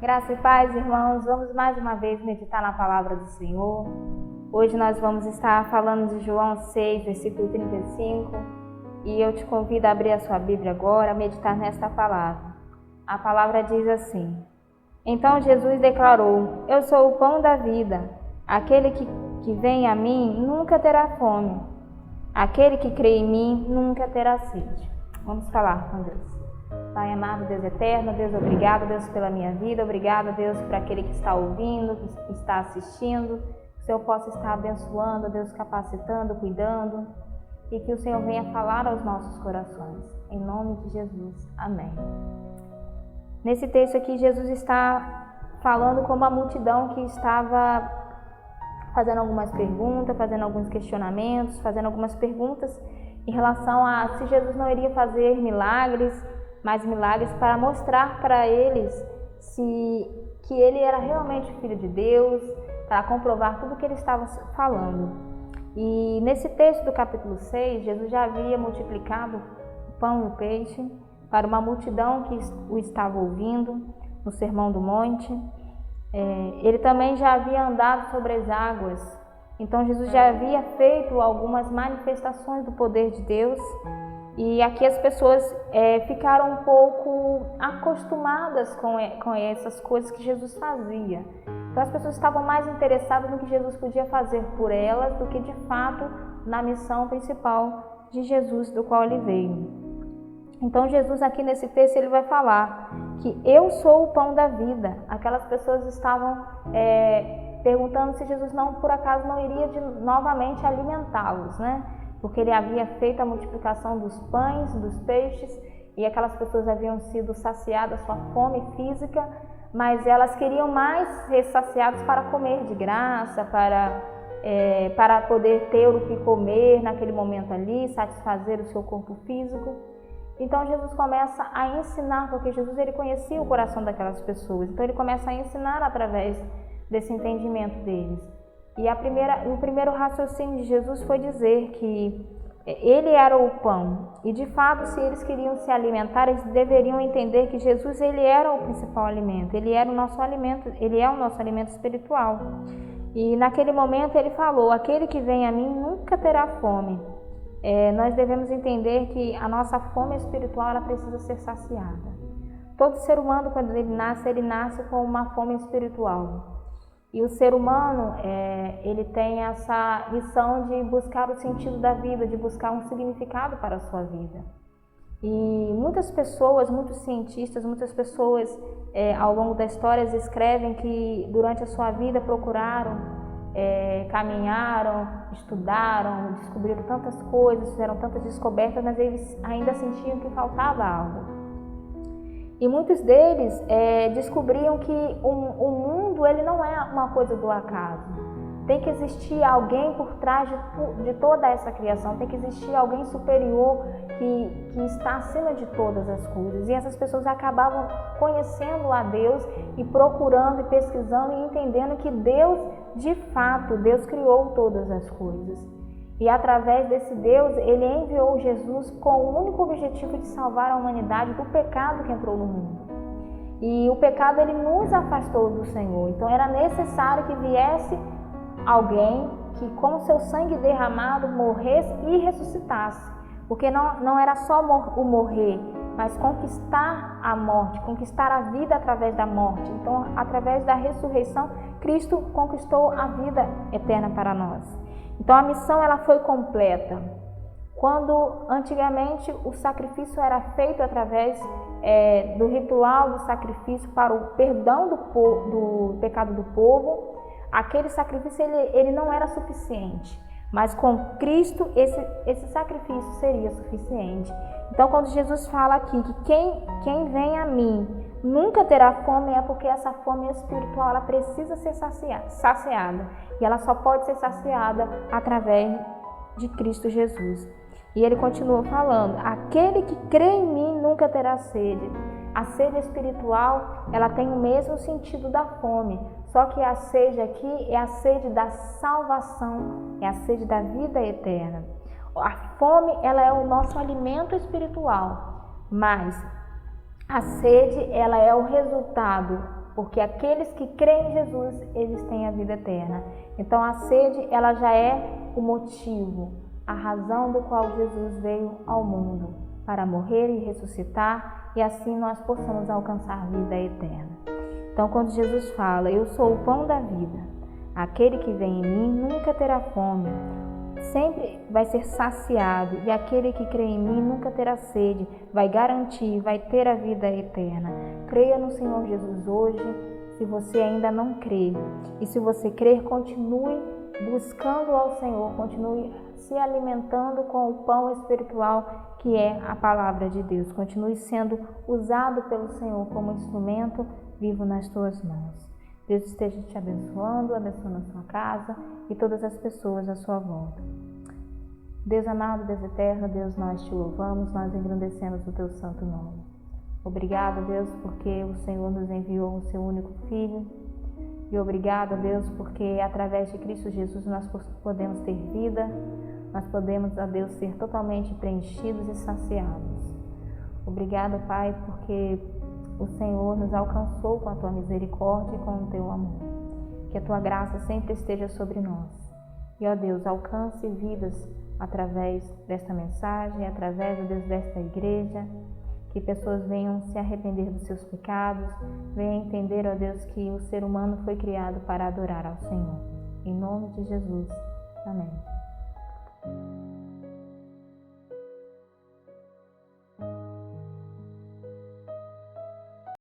Graça e paz, irmãos. Vamos mais uma vez meditar na palavra do Senhor. Hoje nós vamos estar falando de João 6, versículo 35. E eu te convido a abrir a sua Bíblia agora, a meditar nesta palavra. A palavra diz assim: Então Jesus declarou: Eu sou o pão da vida. Aquele que vem a mim nunca terá fome. Aquele que crê em mim nunca terá sede. Vamos falar com Deus. Pai amado, Deus eterno, Deus, obrigado, Deus, pela minha vida. Obrigado, Deus, por aquele que está ouvindo, que está assistindo. Que o Senhor possa estar abençoando, Deus, capacitando, cuidando. E que o Senhor venha falar aos nossos corações. Em nome de Jesus. Amém. Nesse texto aqui, Jesus está falando com uma multidão que estava fazendo algumas perguntas, fazendo alguns questionamentos, fazendo algumas perguntas em relação a se Jesus não iria fazer mais milagres para mostrar para eles que ele era realmente o Filho de Deus, para comprovar tudo o que ele estava falando. E nesse texto do capítulo 6, Jesus já havia multiplicado o pão e o peixe para uma multidão que o estava ouvindo no Sermão do Monte. Ele também já havia andado sobre as águas. Então Jesus já havia feito algumas manifestações do poder de Deus. E aqui as pessoas ficaram um pouco acostumadas com essas coisas que Jesus fazia. Então as pessoas estavam mais interessadas no que Jesus podia fazer por elas do que de fato na missão principal de Jesus, do qual ele veio. Então Jesus aqui nesse texto ele vai falar que eu sou o pão da vida. Aquelas pessoas estavam perguntando se Jesus não, por acaso, não iria novamente alimentá-los, né? Porque ele havia feito a multiplicação dos pães, dos peixes, e aquelas pessoas haviam sido saciadas sua fome física, mas elas queriam mais ser saciadas para comer de graça, para poder ter o que comer naquele momento ali, satisfazer o seu corpo físico. Então Jesus começa a ensinar, porque Jesus ele conhecia o coração daquelas pessoas, então ele começa a ensinar através desse entendimento deles. E o primeiro raciocínio de Jesus foi dizer que ele era o pão. E de fato, se eles queriam se alimentar, eles deveriam entender que Jesus ele era o principal alimento. Ele era o nosso alimento, ele é o nosso alimento espiritual. E naquele momento ele falou: aquele que vem a mim nunca terá fome. Nós devemos entender que a nossa fome espiritual ela precisa ser saciada. Todo ser humano, quando ele nasce com uma fome espiritual. E o ser humano, ele tem essa missão de buscar o sentido da vida, de buscar um significado para a sua vida. E muitas pessoas, muitos cientistas, muitas pessoas ao longo da história escrevem que durante a sua vida procuraram, caminharam, estudaram, descobriram tantas coisas, fizeram tantas descobertas, mas eles ainda sentiam que faltava algo. E muitos deles descobriam que o mundo ele não é uma coisa do acaso. Tem que existir alguém por trás de toda essa criação. Tem que existir alguém superior que está acima de todas as coisas. E essas pessoas acabavam conhecendo a Deus e procurando e pesquisando e entendendo que Deus, de fato, Deus criou todas as coisas. E através desse Deus, ele enviou Jesus com o único objetivo de salvar a humanidade do pecado que entrou no mundo. E o pecado ele nos afastou do Senhor. Então era necessário que viesse alguém que com o seu sangue derramado morresse e ressuscitasse. Porque não era só o morrer, mas conquistar a morte, conquistar a vida através da morte. Então, através da ressurreição, Cristo conquistou a vida eterna para nós. Então a missão ela foi completa. Quando antigamente o sacrifício era feito através do ritual do sacrifício para o perdão do pecado do povo, aquele sacrifício ele não era suficiente. Mas com Cristo esse sacrifício seria suficiente. Então quando Jesus fala aqui que quem vem a mim nunca terá fome, é porque essa fome espiritual ela precisa ser saciada. E ela só pode ser saciada através de Cristo Jesus. E ele continua falando: aquele que crê em mim nunca terá sede. A sede espiritual ela tem o mesmo sentido da fome. Só que a sede aqui é a sede da salvação, é a sede da vida eterna. A fome ela é o nosso alimento espiritual, mas a sede, ela é o resultado porque aqueles que creem em Jesus, eles têm a vida eterna. Então a sede, ela já é o motivo, a razão do qual Jesus veio ao mundo, para morrer e ressuscitar, e assim nós possamos alcançar a vida eterna. Então quando Jesus fala, eu sou o pão da vida, aquele que vem em mim nunca terá fome, sempre vai ser saciado, e aquele que crê em mim nunca terá sede, vai garantir, vai ter a vida eterna. Creia no Senhor Jesus hoje, se você ainda não crê. E se você crer, continue buscando ao Senhor, continue se alimentando com o pão espiritual que é a palavra de Deus. Continue sendo usado pelo Senhor como instrumento vivo nas tuas mãos. Deus esteja te abençoando a sua casa e todas as pessoas à sua volta. Deus amado, Deus eterno, Deus, nós te louvamos, nós engrandecemos o teu santo nome. Obrigado, Deus, porque o Senhor nos enviou o seu único Filho. E obrigado, Deus, porque através de Cristo Jesus nós podemos ter vida, nós podemos, a Deus, ser totalmente preenchidos e saciados. Obrigado, Pai, porque o Senhor nos alcançou com a tua misericórdia e com o teu amor. Que a tua graça sempre esteja sobre nós. E, ó Deus, alcance vidas através desta mensagem, através, ó Deus, desta igreja. Que pessoas venham se arrepender dos seus pecados, venham entender, ó Deus, que o ser humano foi criado para adorar ao Senhor. Em nome de Jesus. Amém.